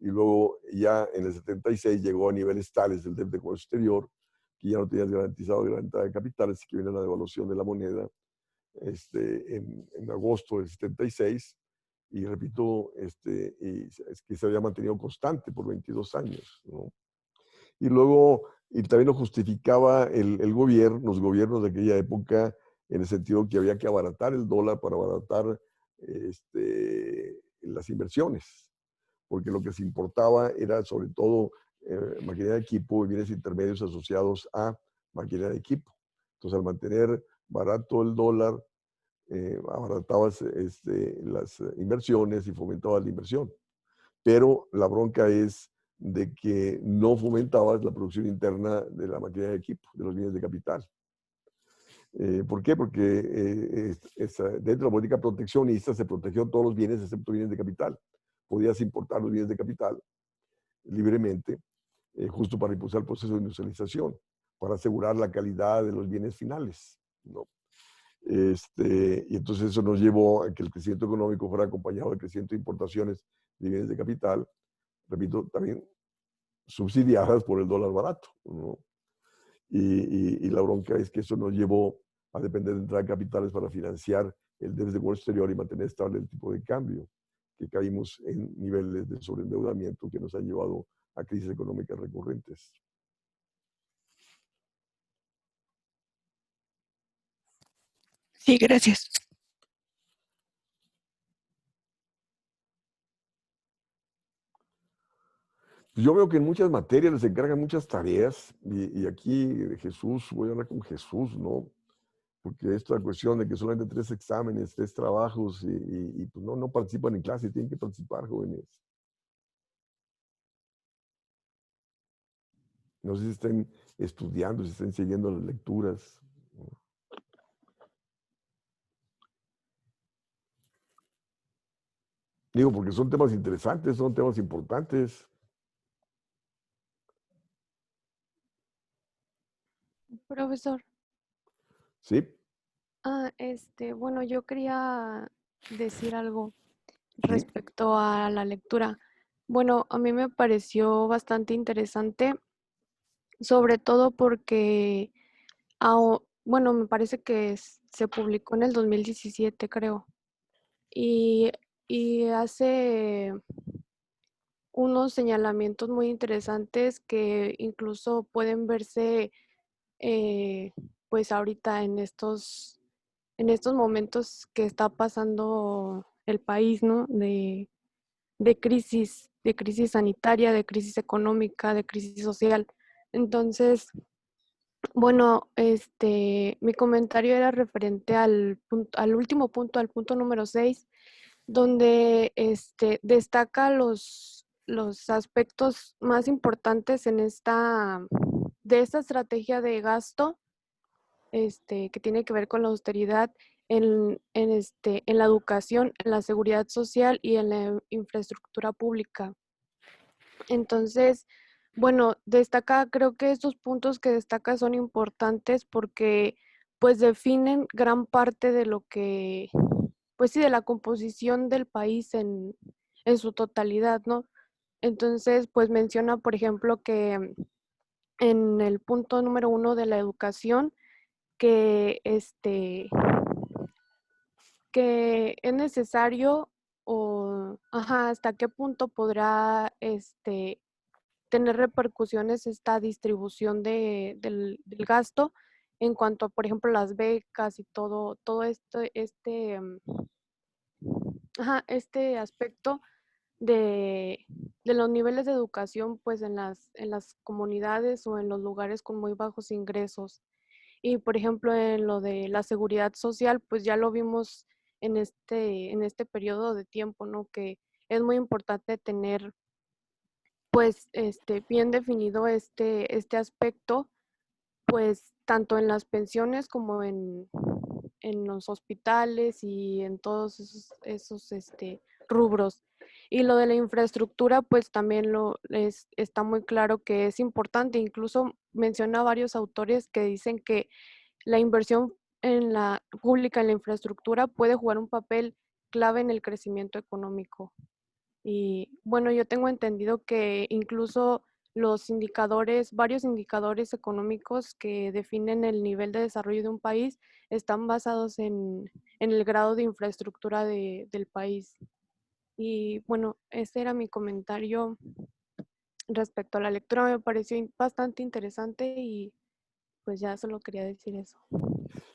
Y luego ya en el 76 llegó a niveles tales del déficit de comercio exterior que ya no tenías garantizado la entrada de capitales, que viene la devaluación de la moneda en agosto del 76. Y repito, y es que se había mantenido constante por 22 años, ¿no? Y luego, y también lo justificaba el gobierno, los gobiernos de aquella época, en el sentido que había que abaratar el dólar para abaratar las inversiones, porque lo que se importaba era sobre todo maquinaria de equipo y bienes intermedios asociados a maquinaria de equipo. Entonces, al mantener barato el dólar, abaratabas las inversiones y fomentabas la inversión. Pero la bronca es de que no fomentabas la producción interna de la maquinaria de equipo, de los bienes de capital. ¿Por qué? Porque dentro de la política proteccionista se protegió todos los bienes excepto bienes de capital. Podías importar los bienes de capital libremente, justo para impulsar el proceso de industrialización, para asegurar la calidad de los bienes finales, ¿no? Y entonces eso nos llevó a que el crecimiento económico fuera acompañado del crecimiento de importaciones de bienes de capital, repito, también subsidiadas por el dólar barato, ¿no? Y la bronca es que eso nos llevó a depender de entrar capitales para financiar el déficit de comercio exterior y mantener estable el tipo de cambio, que caímos en niveles de sobreendeudamiento que nos han llevado a crisis económicas recurrentes. Sí, gracias. Yo veo que en muchas materias les encargan muchas tareas y aquí Jesús, voy a hablar con Jesús, ¿no? Porque esta cuestión de que solamente 3 exámenes, 3 trabajos y pues no participan en clase, tienen que participar, jóvenes. No sé si estén estudiando, si estén siguiendo las lecturas. Digo, porque son temas interesantes, son temas importantes. Profesor, ¿Sí? bueno, yo quería decir algo ¿Sí? respecto a la lectura. Bueno, a mí me pareció bastante interesante sobre todo porque, bueno, me parece que se publicó en el 2017, creo, y, y hace unos señalamientos muy interesantes que incluso pueden verse eh, pues ahorita en estos momentos que está pasando el país, ¿no? De crisis sanitaria, de crisis económica, de crisis social. Entonces, bueno, mi comentario era referente al último punto, al punto número 6, donde destaca los aspectos más importantes de esta estrategia de gasto, que tiene que ver con la austeridad en la educación, en la seguridad social y en la infraestructura pública. Entonces, bueno, creo que estos puntos que destaca son importantes porque pues definen gran parte de lo que, pues sí, de la composición del país en su totalidad, ¿no? Entonces, pues menciona, por ejemplo, que en el punto número 1 de la educación, que que es necesario hasta qué punto podrá tener repercusiones esta distribución del gasto en cuanto a, por ejemplo, las becas y todo este aspecto de, de los niveles de educación pues en las comunidades o en los lugares con muy bajos ingresos. Y por ejemplo, en lo de la seguridad social, pues ya lo vimos en este periodo de tiempo, ¿no? Que es muy importante tener pues bien definido este aspecto, pues tanto en las pensiones como en los hospitales y en todos esos rubros. Y lo de la infraestructura, pues también está muy claro que es importante. Incluso menciona varios autores que dicen que la inversión pública en la infraestructura puede jugar un papel clave en el crecimiento económico. Y bueno, yo tengo entendido que incluso varios indicadores económicos que definen el nivel de desarrollo de un país están basados en el grado de infraestructura del país. Y bueno, ese era mi comentario respecto a la lectura. Me pareció bastante interesante y pues ya solo quería decir eso.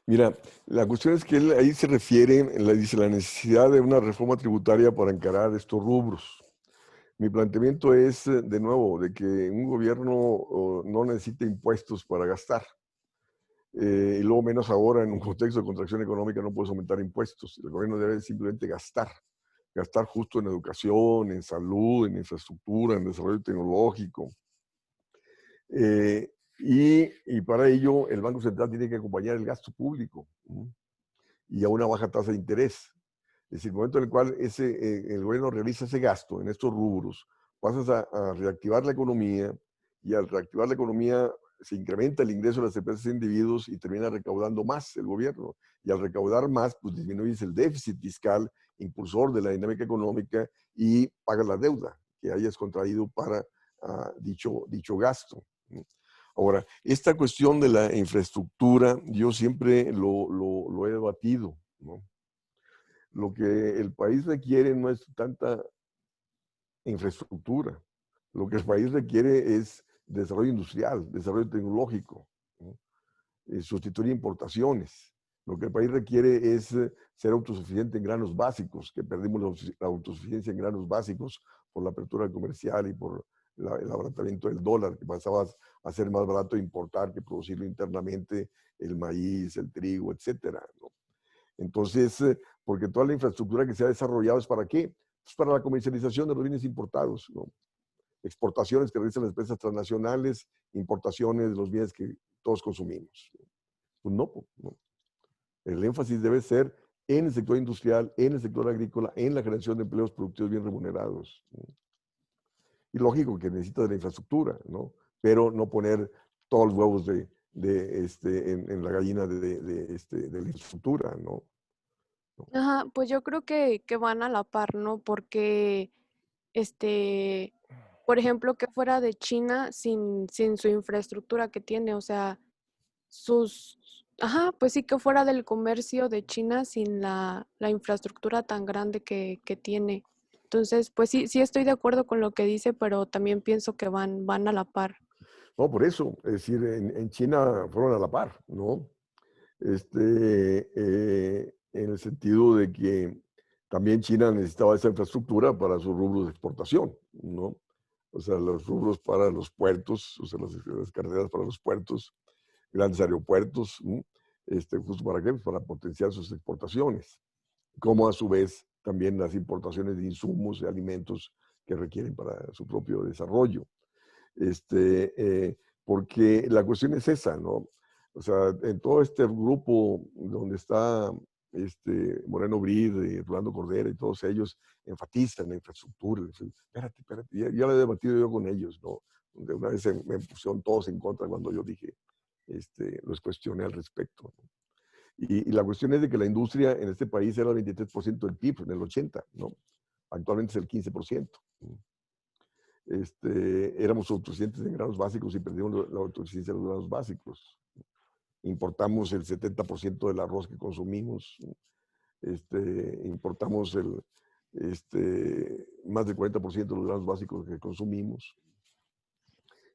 Mira, la cuestión es que él ahí se refiere, dice la necesidad de una reforma tributaria para encarar estos rubros. Mi planteamiento es, de nuevo, de que un gobierno no necesita impuestos para gastar. Y luego menos ahora en un contexto de contracción económica no puedes aumentar impuestos. El gobierno debe simplemente gastar justo en educación, en salud, en infraestructura, en desarrollo tecnológico. Y para ello el Banco Central tiene que acompañar el gasto público y a una baja tasa de interés. Es decir, el momento en el cual el gobierno realiza ese gasto en estos rubros, pasas a reactivar la economía y al reactivar la economía se incrementa el ingreso de las empresas e individuos y termina recaudando más el gobierno. Y al recaudar más, pues disminuyes el déficit fiscal, impulsor de la dinámica económica y pagas la deuda que hayas contraído para dicho gasto. Ahora, esta cuestión de la infraestructura, yo siempre lo he debatido, ¿no? Lo que el país requiere no es tanta infraestructura. Lo que el país requiere es desarrollo industrial, desarrollo tecnológico, ¿no? Sustituir importaciones. Lo que el país requiere es ser autosuficiente en granos básicos, que perdimos la autosuficiencia en granos básicos por la apertura comercial y por el abaratamiento del dólar, que pasaba a ser más barato importar que producirlo internamente, el maíz, el trigo, etcétera, ¿no? Entonces, porque toda la infraestructura que se ha desarrollado es ¿para qué? Pues para la comercialización de los bienes importados, ¿no? Exportaciones que realizan las empresas transnacionales, importaciones de los bienes que todos consumimos. Pues no, no. El énfasis debe ser en el sector industrial, en el sector agrícola, en la generación de empleos productivos bien remunerados, ¿no? Y lógico que necesita de la infraestructura, ¿no? Pero no poner todos los huevos en la gallina de la infraestructura, ¿no? Ajá, pues yo creo que van a la par, ¿no? Porque este por ejemplo, que fuera de China sin su infraestructura que tiene, o sea, pues sí, que fuera del comercio de China sin la infraestructura tan grande que tiene. Entonces, pues sí estoy de acuerdo con lo que dice, pero también pienso que van a la par. No, por eso, es decir, en China fueron a la par, ¿no? En el sentido de que también China necesitaba esa infraestructura para sus rubros de exportación, ¿no? O sea, los rubros para los puertos, o sea, las carreteras para los puertos, grandes aeropuertos, ¿no? ¿Justo para qué? Pues para potenciar sus exportaciones, como a su vez también las importaciones de insumos, de alimentos que requieren para su propio desarrollo. Porque la cuestión es esa, ¿no? O sea, en todo este grupo donde está Moreno Brid, Rolando Cordera y todos ellos enfatizan la infraestructura. Espérate, ya lo he debatido yo con ellos, ¿no? De una vez me pusieron todos en contra cuando yo dije, los cuestioné al respecto, ¿no? Y la cuestión es de que la industria en este país era el 23% del PIB en el 80, ¿no? Actualmente es el 15%. Éramos autosuficientes en granos básicos y perdimos la autosuficiencia de los granos básicos. Importamos el 70% del arroz que consumimos. Importamos más del 40% de los granos básicos que consumimos.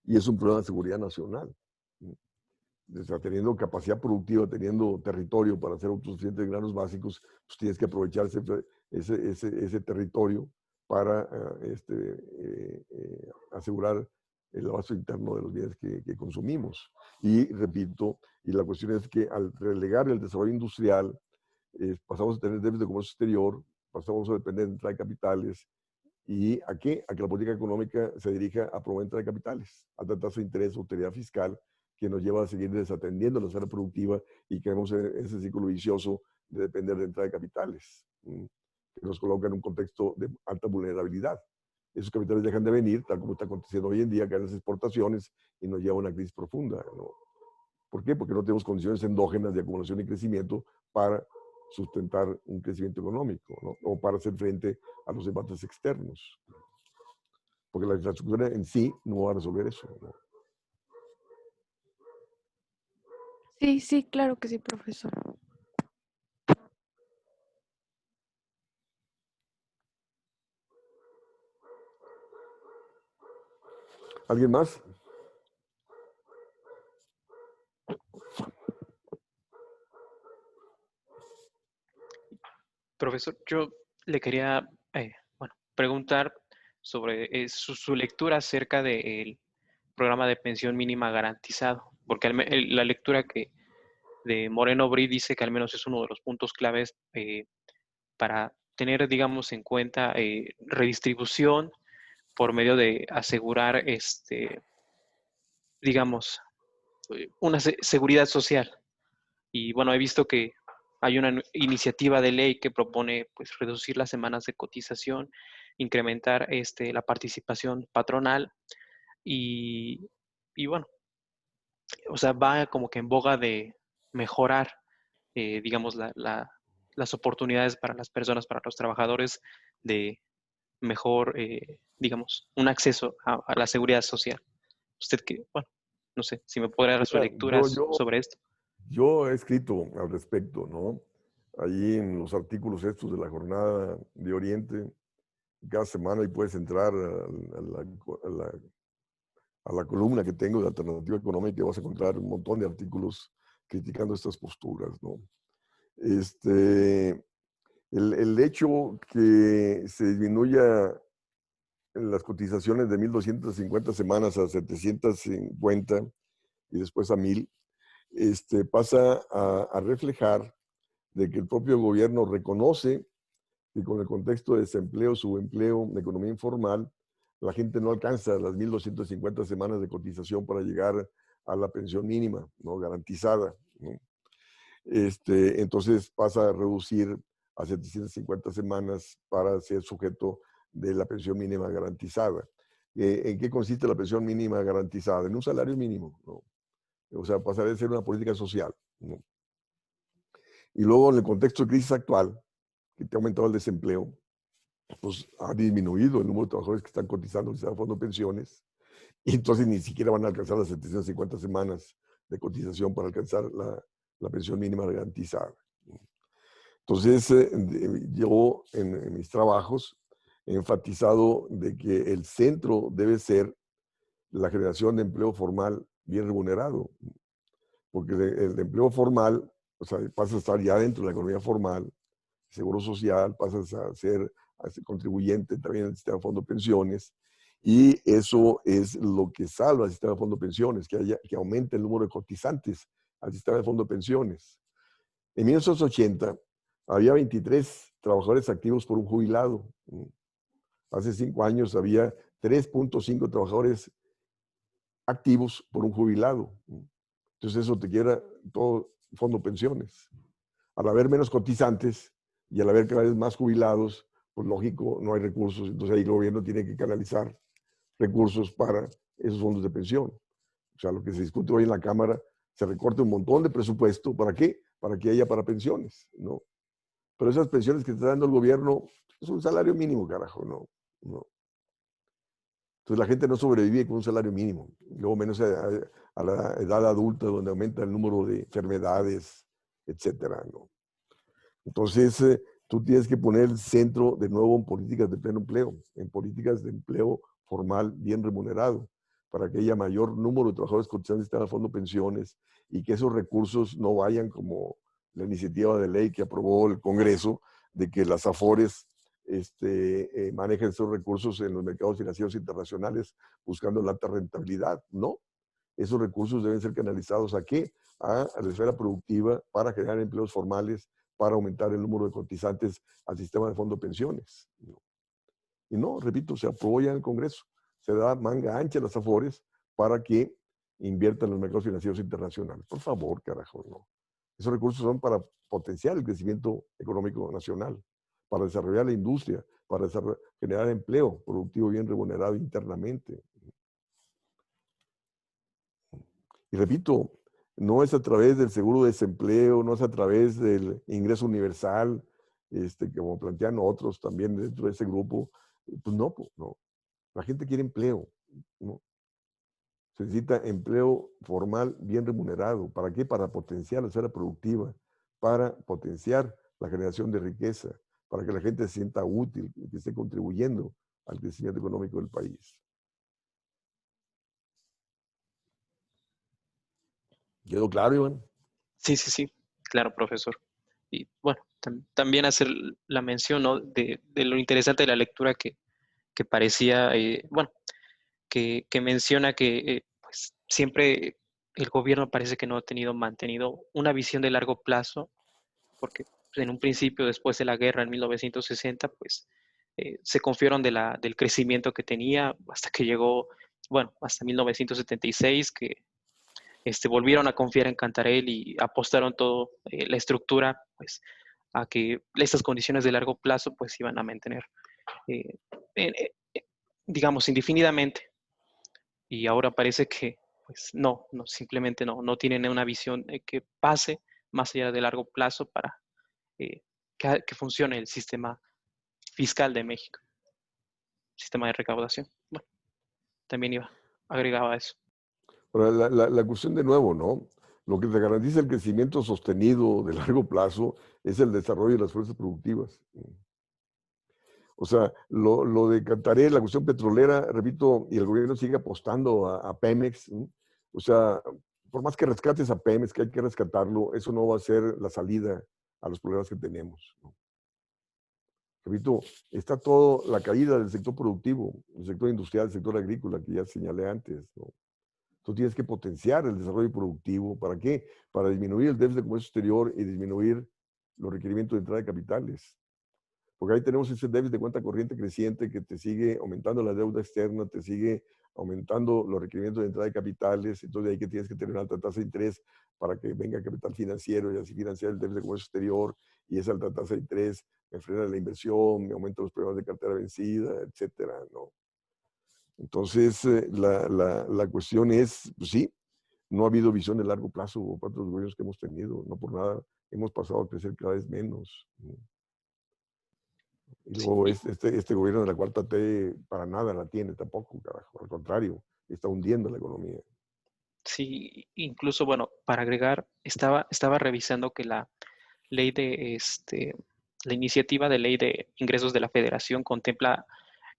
Y es un problema de seguridad nacional. O sea, teniendo capacidad productiva, teniendo territorio para ser autosuficiente en granos básicos, pues tienes que aprovechar ese territorio para asegurar el abasto interno de los bienes que consumimos. Y repito, y la cuestión es que al relegar el desarrollo industrial, pasamos a tener déficit de comercio exterior, pasamos a depender de entrada de capitales. ¿Y a qué? A que la política económica se dirija a promover entrada de capitales, alta tasa de interés, austeridad fiscal, que nos lleva a seguir desatendiendo la esfera productiva y caemos en ese círculo vicioso de depender de entrada de capitales, que nos coloca en un contexto de alta vulnerabilidad. Esos capitales dejan de venir, tal como está aconteciendo hoy en día, caen las exportaciones y nos lleva a una crisis profunda, ¿no? ¿Por qué? Porque no tenemos condiciones endógenas de acumulación y crecimiento para sustentar un crecimiento económico, ¿no? O para hacer frente a los debates externos. Porque la infraestructura en sí no va a resolver eso, ¿no? Sí, claro que sí, profesor. ¿Alguien más? Profesor, yo le quería preguntar sobre su lectura acerca del programa de pensión mínima garantizado, porque la lectura de Moreno Brid dice que al menos es uno de los puntos claves para tener, digamos, en cuenta redistribución por medio de asegurar, digamos, una seguridad social. Y bueno, he visto que hay una iniciativa de ley que propone pues reducir las semanas de cotización, incrementar la participación patronal y bueno, o sea, va como que en boga de mejorar, digamos, las oportunidades para las personas, para los trabajadores de mejor, digamos, un acceso a la seguridad social. Usted que, bueno, no sé, si me podría dar su Mira, lectura sobre esto. Yo he escrito al respecto, ¿no? Allí en los artículos estos de la Jornada de Oriente, cada semana y puedes entrar a la columna que tengo de Alternativa Económica y vas a encontrar un montón de artículos criticando estas posturas, ¿no? El hecho que se disminuya las cotizaciones de 1.250 semanas a 750 y después a 1.000, pasa a reflejar de que el propio gobierno reconoce que con el contexto de desempleo, subempleo, de economía informal, la gente no alcanza las 1.250 semanas de cotización para llegar a la pensión mínima, ¿no? Garantizada, ¿no? Entonces pasa a reducir a 750 semanas para ser sujeto de la pensión mínima garantizada. ¿En qué consiste la pensión mínima garantizada? En un salario mínimo, ¿no? O sea, pasaría a ser una política social, ¿no? Y luego en el contexto de crisis actual, que te ha aumentado el desempleo, pues ha disminuido el número de trabajadores que están cotizando al sistema de fondo de pensiones, y entonces ni siquiera van a alcanzar las 750 semanas de cotización para alcanzar la pensión mínima garantizada. Entonces, yo en mis trabajos he enfatizado de que el centro debe ser la generación de empleo formal bien remunerado, porque el empleo formal, o sea, pasa a estar ya dentro de la economía formal, seguro social, pasas a ser contribuyente también al sistema de fondo de pensiones, y eso es lo que salva al sistema de fondo de pensiones, que aumente el número de cotizantes al sistema de fondo de pensiones. En 1980 había 23 trabajadores activos por un jubilado. Hace 5 años había 3.5 trabajadores activos por un jubilado. Entonces eso te quiera todo fondo de pensiones. Al haber menos cotizantes y al haber cada vez más jubilados, pues lógico, no hay recursos. Entonces ahí el gobierno tiene que canalizar recursos para esos fondos de pensión. O sea, lo que se discute hoy en la Cámara, se recorta un montón de presupuesto. ¿Para qué? Para que haya para pensiones, ¿no? Pero esas pensiones que está dando el gobierno es un salario mínimo, carajo, ¿no? No. Entonces la gente no sobrevive con un salario mínimo. Luego menos a la edad adulta, donde aumenta el número de enfermedades, etcétera, ¿no? Entonces, tú tienes que poner el centro de nuevo en políticas de pleno empleo, en políticas de empleo formal bien remunerado, para que haya mayor número de trabajadores cotizantes en el fondo de pensiones y que esos recursos no vayan como la iniciativa de ley que aprobó el Congreso, de que las AFORES manejen esos recursos en los mercados financieros internacionales buscando la alta rentabilidad. No, esos recursos deben ser canalizados ¿a qué? A la esfera productiva para generar empleos formales, para aumentar el número de cotizantes al sistema de fondo de pensiones. Y no, repito, se aprobó ya en el Congreso. Se da manga ancha a las AFORES para que inviertan en los mercados financieros internacionales. Por favor, carajo, no. Esos recursos son para potenciar el crecimiento económico nacional, para desarrollar la industria, para generar empleo productivo bien remunerado internamente. Y repito, no es a través del seguro de desempleo, no es a través del ingreso universal, como plantean otros también dentro de ese grupo. Pues no, no. La gente quiere empleo, ¿no? Se necesita empleo formal bien remunerado. ¿Para qué? Para potenciar la esfera productiva, para potenciar la generación de riqueza, para que la gente se sienta útil y que esté contribuyendo al crecimiento económico del país. ¿Quedó claro, Iván? Sí, claro, profesor. Y bueno, también hacer la mención, ¿no? de lo interesante de la lectura que parecía, bueno, que menciona que pues, siempre el gobierno parece que no ha mantenido una visión de largo plazo, porque en un principio, después de la guerra en 1960, pues se confiaron del crecimiento que tenía hasta que llegó, bueno, hasta 1976, que volvieron a confiar en Cantarell y apostaron todo la estructura, pues, a que estas condiciones de largo plazo, pues, iban a mantener, eh, digamos, indefinidamente. Y ahora parece que, pues, no, simplemente no tienen una visión que pase más allá de largo plazo para que funcione el sistema fiscal de México, sistema de recaudación. Bueno, también agregaba eso. Ahora, la cuestión de nuevo, ¿no? Lo que te garantiza el crecimiento sostenido de largo plazo es el desarrollo de las fuerzas productivas. O sea, lo de Cantarell, la cuestión petrolera, repito, y el gobierno sigue apostando a Pemex, ¿no? O sea, por más que rescates a Pemex, que hay que rescatarlo, eso no va a ser la salida a los problemas que tenemos, ¿no? Repito, está toda la caída del sector productivo, el sector industrial, el sector agrícola, que ya señalé antes, ¿no? Tú tienes que potenciar el desarrollo productivo. ¿Para qué? Para disminuir el déficit de comercio exterior y disminuir los requerimientos de entrada de capitales. Porque ahí tenemos ese déficit de cuenta corriente creciente que te sigue aumentando la deuda externa, te sigue aumentando los requerimientos de entrada de capitales. Entonces ahí que tienes que tener una alta tasa de interés para que venga capital financiero y así financiar el déficit de comercio exterior. Y esa alta tasa de interés me frena la inversión, me aumenta los problemas de cartera vencida, etcétera, ¿no? Entonces, la cuestión es, pues sí, no ha habido visión de largo plazo por parte de los gobiernos que hemos tenido. No por nada hemos pasado a crecer cada vez menos, ¿no? Y luego este gobierno de la cuarta T para nada la tiene tampoco, carajo. Al contrario, está hundiendo la economía. Sí, incluso, bueno, para agregar, estaba revisando que la ley de la iniciativa de ley de ingresos de la Federación contempla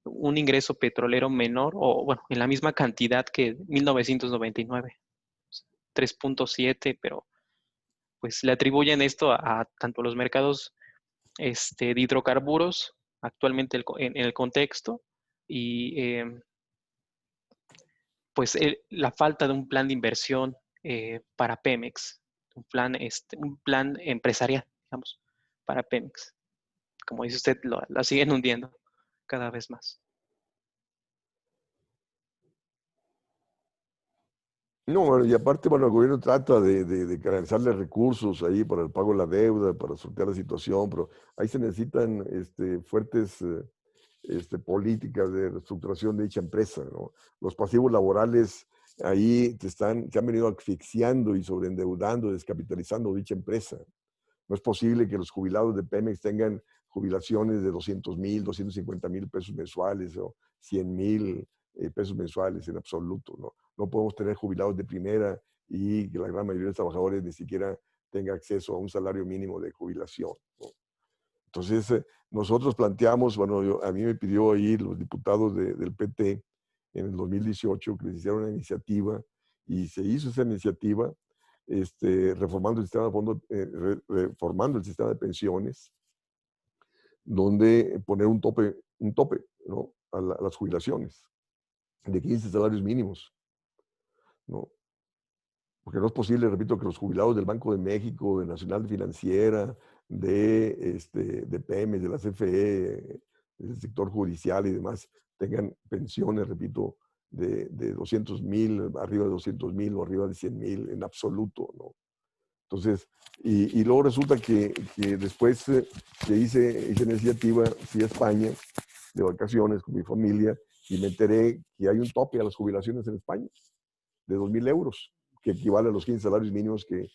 un ingreso petrolero menor o, bueno, en la misma cantidad que 1999, 3.7, pero pues le atribuyen esto a tanto los mercados de hidrocarburos actualmente en el contexto y pues la falta de un plan de inversión para Pemex, un plan empresarial, digamos, para Pemex. Como dice usted, la siguen hundiendo cada vez más. No, bueno, y aparte, bueno, el gobierno trata de canalizarle recursos ahí para el pago de la deuda, para sortear la situación, pero ahí se necesitan fuertes políticas de reestructuración de dicha empresa, ¿no? Los pasivos laborales ahí se han venido asfixiando y sobreendeudando, descapitalizando dicha empresa. No es posible que los jubilados de Pemex tengan jubilaciones de 200,000, 250,000 pesos mensuales o 100,000 pesos mensuales en absoluto, ¿no? No podemos tener jubilados de primera y que la gran mayoría de los trabajadores ni siquiera tenga acceso a un salario mínimo de jubilación, ¿no? Entonces, nosotros planteamos, bueno, a mí me pidió ahí los diputados del PT en el 2018 que les hiciera una iniciativa y se hizo esa iniciativa reformando el sistema de fondos, reformando el sistema de pensiones, donde poner un tope, ¿no? a las jubilaciones de 15 salarios mínimos, ¿no? Porque no es posible, repito, que los jubilados del Banco de México, de Nacional Financiera, de Pemex, de la CFE, del sector judicial y demás, tengan pensiones, repito, de 200,000, arriba de 200,000 o arriba de 100,000 en absoluto, ¿no? Entonces, y luego resulta que después que hice iniciativa, fui a España de vacaciones con mi familia y me enteré que hay un tope a las jubilaciones en España de 2,000 euros, que equivale a los 15 salarios mínimos que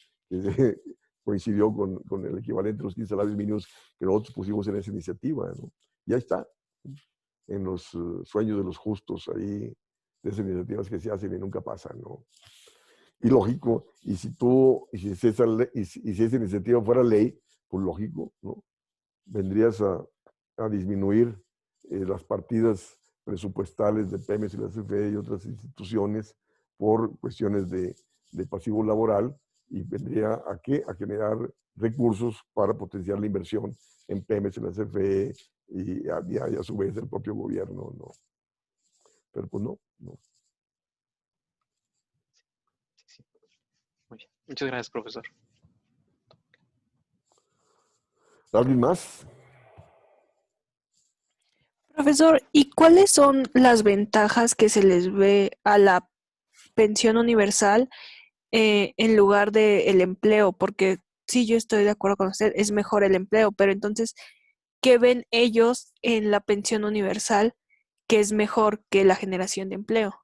coincidió con el equivalente a los 15 salarios mínimos que nosotros pusimos en esa iniciativa, ¿no? Ya está, en los sueños de los justos ahí, de esas iniciativas que se hacen y nunca pasan, ¿no? Y lógico, y si esa iniciativa fuera ley, pues lógico, ¿no? Vendrías a disminuir las partidas presupuestales de Pemex y la CFE y otras instituciones por cuestiones de pasivo laboral y vendría a ¿qué? A generar recursos para potenciar la inversión en Pemex y la CFE y a su vez el propio gobierno, ¿no? Pero pues no. Sí, sí. Muy bien. Muchas gracias, profesor. ¿Alguien más? Profesor, ¿y cuáles son las ventajas que se les ve a la pensión universal en lugar del empleo? Porque sí, yo estoy de acuerdo con usted, es mejor el empleo, pero entonces, ¿qué ven ellos en la pensión universal que es mejor que la generación de empleo?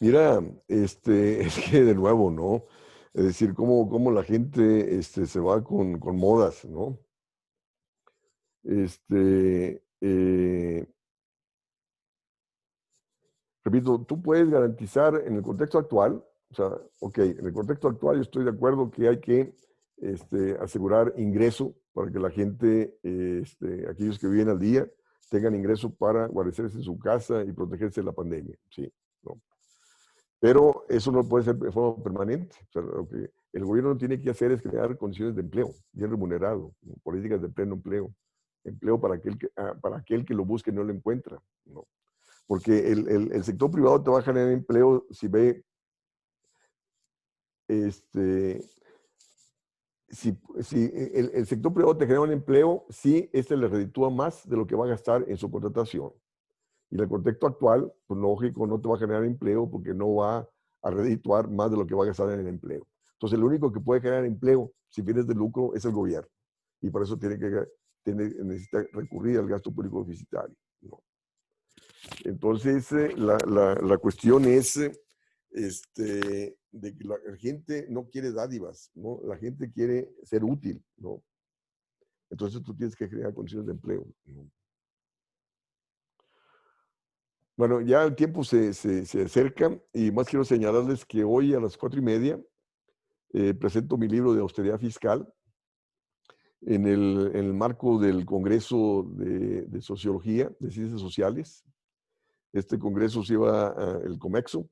Mira, es que de nuevo, ¿no? Es decir, cómo la gente se va con modas, ¿no? Repito, tú puedes garantizar en el contexto actual, o sea, ok, en el contexto actual yo estoy de acuerdo que hay que asegurar ingreso para que la gente, aquellos que viven al día, tengan ingreso para guarecerse en su casa y protegerse de la pandemia, ¿sí? ¿No? Pero eso no puede ser de forma permanente. O sea, lo que el gobierno tiene que hacer es crear condiciones de empleo, bien remunerado, ¿no? Políticas de pleno empleo, empleo para aquel que lo busque y no lo encuentra, ¿no? Porque el sector privado te va a generar empleo si ve, si el sector privado te genera un empleo, si le reditúa más de lo que va a gastar en su contratación. Y en el contexto actual, pues lógico, no te va a generar empleo porque no va a redituar más de lo que va a gastar en el empleo. Entonces, el único que puede generar empleo sin fines de lucro es el gobierno. Y por eso necesita recurrir al gasto público deficitario, ¿no? Entonces, la cuestión es de que la gente no quiere dádivas, ¿no? La gente quiere ser útil, ¿no? Entonces tú tienes que generar condiciones de empleo, ¿no? Bueno, ya el tiempo se acerca y más quiero señalarles que hoy a las 4:30 presento mi libro de austeridad fiscal en el marco del Congreso de Sociología, de Ciencias Sociales. Este congreso el COMEXO,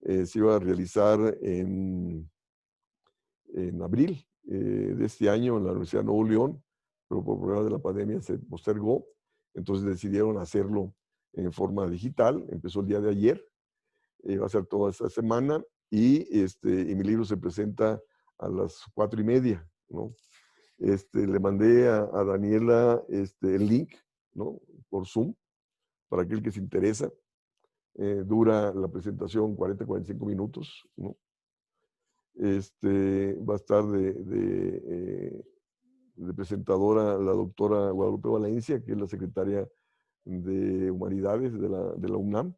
se iba a realizar en abril de este año en la Universidad de Nuevo León, pero por problemas de la pandemia se postergó. Entonces decidieron hacerlo en forma digital. Empezó el día de ayer, va a ser toda esta semana y mi libro se presenta a las 4:30, ¿no? Le mandé a Daniela el link, ¿no? Por Zoom, para aquel que se interesa. Dura la presentación 40-45 minutos, ¿no? Va a estar de presentadora la doctora Guadalupe Valencia, que es la secretaria de Humanidades de la UNAM.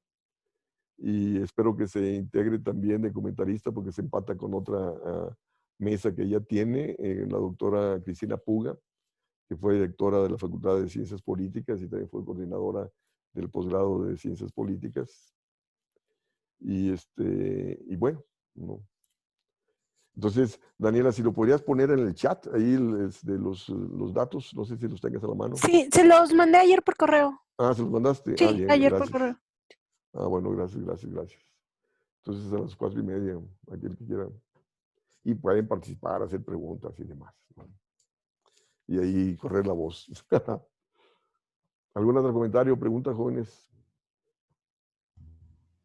Y espero que se integre también de comentarista porque se empata con otra mesa que ella tiene, la doctora Cristina Puga, que fue directora de la Facultad de Ciencias Políticas y también fue coordinadora del posgrado de Ciencias Políticas. Y bueno, ¿no? Entonces, Daniela, si lo podrías poner en el chat, ahí los datos, no sé si los tengas a la mano. Sí, se los mandé ayer por correo. Ah, ¿se los mandaste? Sí, Ah, bien, ayer por gracias. correo. Ah, bueno, gracias. Entonces, a las 4:30, aquel que quiera. Y pueden participar, hacer preguntas y demás, ¿no? Y ahí correr la voz. ¿Algún otro comentario o pregunta, jóvenes?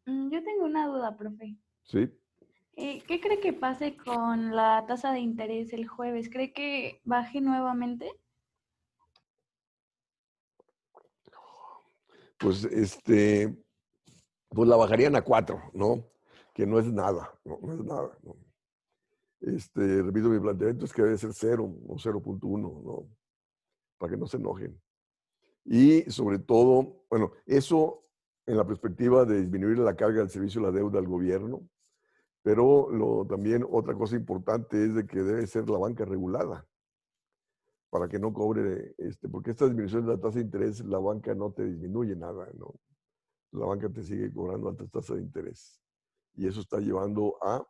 Yo tengo una duda, profe. Sí. ¿Qué cree que pase con la tasa de interés el jueves? ¿Cree que baje nuevamente? Pues, pues la bajarían a 4, ¿no? Que no es nada, no es nada, ¿no? Repito, mi planteamiento es que debe ser 0 o 0.1, ¿no? Para que no se enojen. Y sobre todo, bueno, eso en la perspectiva de disminuir la carga del servicio de la deuda al gobierno, pero también otra cosa importante es de que debe ser la banca regulada para que no cobre, porque esta disminución de la tasa de interés, la banca no te disminuye nada, ¿no? La banca te sigue cobrando altas tasas de interés. Y eso está llevando a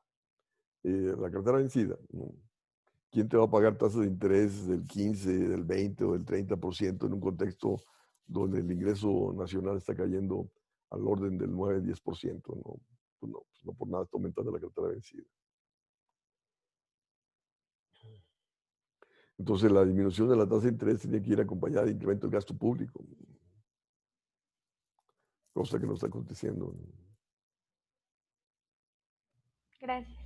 la cartera vencida, ¿no? ¿Quién te va a pagar tasas de interés del 15, del 20 o del 30% en un contexto donde el ingreso nacional está cayendo al orden del 9-10%? ¿No? Pues no por nada está aumentando la cartera vencida. Entonces la disminución de la tasa de interés tiene que ir acompañada de incremento del gasto público, cosa que no está aconteciendo. Gracias.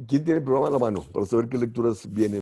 ¿Quién tiene el programa a la mano para saber qué lecturas vienen?